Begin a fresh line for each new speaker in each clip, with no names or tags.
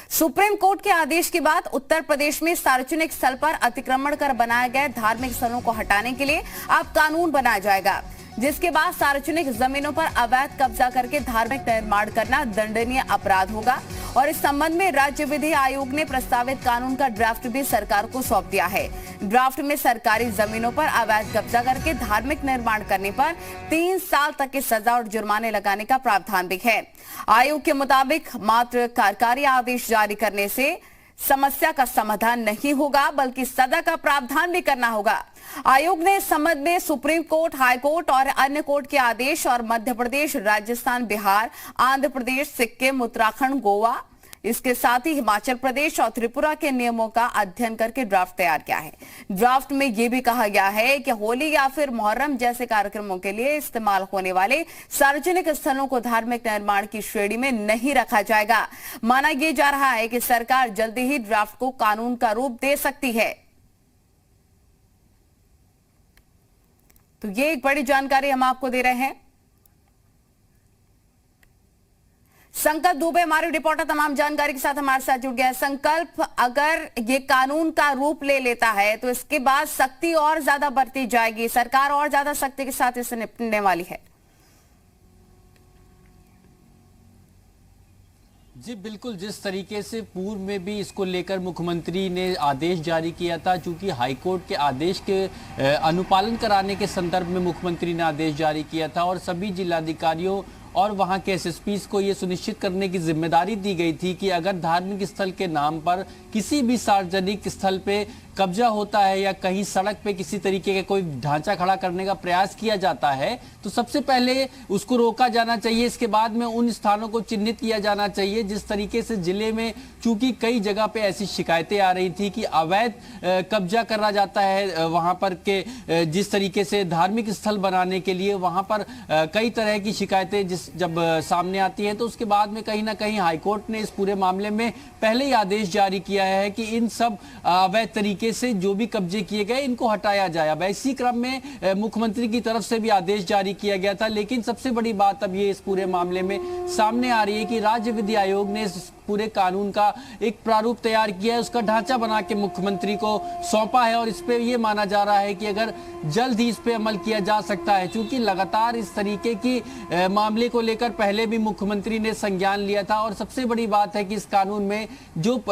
Supreme court के आदेश के बाद उत्तर प्रदेश में सार्वजनिक स्थल पर अतिक्रमण कर बनाए गए धार्मिक स्थलों को हटाने के लिए अब कानून बनाया जाएगा, जिसके बाद सार्वजनिक जमीनों पर अवैध कब्जा करके धार्मिक निर्माण करना दंडनीय अपराध होगा। और इस संबंध में राज्य विधि आयोग ने प्रस्तावित कानून का ड्राफ्ट भी सरकार को सौंप दिया है। ड्राफ्ट में सरकारी जमीनों पर अवैध कब्जा करके धार्मिक निर्माण करने पर 3 साल तक की सजा और जुर्माने लगाने का प्रावधान भी है। आयोग के मुताबिक मात्र कार्यकारी आदेश जारी करने से समस्या का समाधान नहीं होगा, बल्कि सजा का प्रावधान भी करना होगा। आयोग ने इस संबंध में सुप्रीम कोर्ट, हाई कोर्ट और अन्य कोर्ट के आदेश और मध्य प्रदेश, राजस्थान, बिहार, आंध्र प्रदेश, सिक्किम, उत्तराखंड, गोवा, इसके साथ ही हिमाचल प्रदेश और त्रिपुरा के नियमों का अध्ययन करके ड्राफ्ट तैयार किया है। ड्राफ्ट में यह भी कहा गया है कि होली या फिर मुहर्रम जैसे कार्यक्रमों के लिए इस्तेमाल होने वाले सार्वजनिक स्थलों को धार्मिक निर्माण की श्रेणी में नहीं रखा जाएगा। माना यह जा रहा है कि सरकार जल्दी ही ड्राफ्ट को कानून का रूप दे सकती है। तो ये एक बड़ी जानकारी हम आपको दे रहे हैं। संकल्प दुबे हमारे रिपोर्टर तमाम जानकारी के साथ हमारे साथ जुड़ गया है। संकल्प, अगर ये कानून का रूप ले लेता है तो इसके बाद सख्ती और ज्यादा बढ़ती जाएगी, सरकार और ज्यादा सख्ती के साथ इससे निपटने वाली है।
जी बिल्कुल, जिस तरीके से पूर्व में भी इसको लेकर मुख्यमंत्री ने आदेश जारी किया था, चूंकि हाईकोर्ट के आदेश के अनुपालन कराने के संदर्भ में मुख्यमंत्री ने आदेश जारी किया था और सभी जिलाधिकारियों और वहां के एसएसपीज को ये सुनिश्चित करने की जिम्मेदारी दी गई थी कि अगर धार्मिक स्थल के नाम पर किसी भी सार्वजनिक स्थल पे कब्जा होता है या कहीं सड़क पे किसी तरीके का कोई ढांचा खड़ा करने का प्रयास किया जाता है तो सबसे पहले उसको रोका जाना चाहिए। इसके बाद में उन स्थानों को चिन्हित किया जाना चाहिए। जिस तरीके से जिले में चूंकि कई जगह पे ऐसी शिकायतें आ रही थी कि अवैध कब्जा करा जाता है वहां पर के जिस तरीके से धार्मिक स्थल बनाने के लिए वहां पर कई तरह की शिकायतें जब सामने आती है तो उसके बाद में कहीं ना कहीं हाईकोर्ट ने इस पूरे मामले में पहले ही आदेश जारी किया है कि इन सब अवैध तरीके से जो भी कब्जे किए गए इनको हटाया जाए। अब इसी क्रम में मुख्यमंत्री की तरफ से भी आदेश जारी किया गया था, लेकिन सबसे बड़ी बात अब ये इस पूरे मामले में सामने आ रही है कि राज्य विधि आयोग ने इस पूरे कानून का एक प्रारूप तैयार किया है, उसका ढांचा बना के मुख्यमंत्री को सौंपा है और इस पे ये माना जा रहा है कि अगर जल्द ही इस पे अमल किया जा सकता है। क्योंकि लगातार इस तरीके की मामले को लेकर पहले भी मुख्यमंत्री ने संज्ञान लिया था और सबसे बड़ी बात है कि इस कानून में जो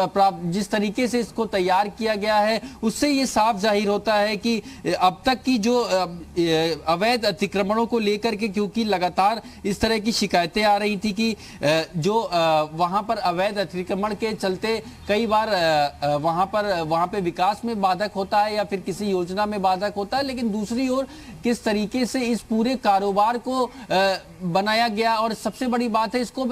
जिस तरीके से इसको तैयार किया गया है उससे ये साफ जाहिर होता है कि अब तक की जो अवैध अतिक्रमणों को लेकर के, क्योंकि लगातार इस तरह की शिकायतें आ रही थी कि जो वहां पर अवैध अतिक्रमण के चलते कई बार वहां पे विकास में बाधक होता है या फिर किसी योजना में बाधक होता है, लेकिन दूसरी ओर किस तरीके से इस पूरे कारोबार को बनाया गया और सबसे बड़ी बात है इसको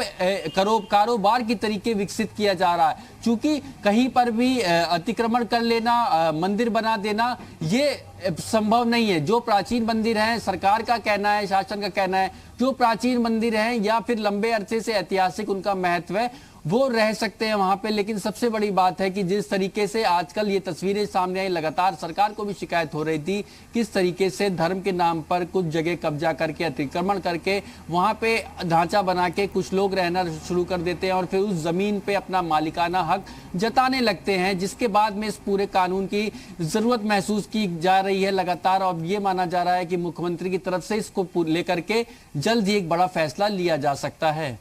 कारोबार की तरीके विकसित किया जा रहा है। चूंकि कहीं पर भी अतिक्रमण कर लेना, मंदिर बना देना ये संभव नहीं है। जो प्राचीन मंदिर हैं, सरकार का कहना है, शासन का कहना है, जो प्राचीन मंदिर हैं या फिर लंबे अरसे से ऐतिहासिक उनका महत्व है वो रह सकते हैं वहां पे। लेकिन सबसे बड़ी बात है कि जिस तरीके से आजकल ये तस्वीरें सामने आई, लगातार सरकार को भी शिकायत हो रही थी किस तरीके से धर्म के नाम पर कुछ जगह कब्जा करके अतिक्रमण करके वहां पे ढांचा बना के कुछ लोग रहना शुरू कर देते हैं और फिर उस जमीन पे अपना मालिकाना हक जताने लगते हैं, जिसके बाद में इस पूरे कानून की जरूरत महसूस की जा रही है लगातार। और ये माना जा रहा है कि मुख्यमंत्री की तरफ से इसको लेकर के जल्द ही एक बड़ा फैसला लिया जा सकता है।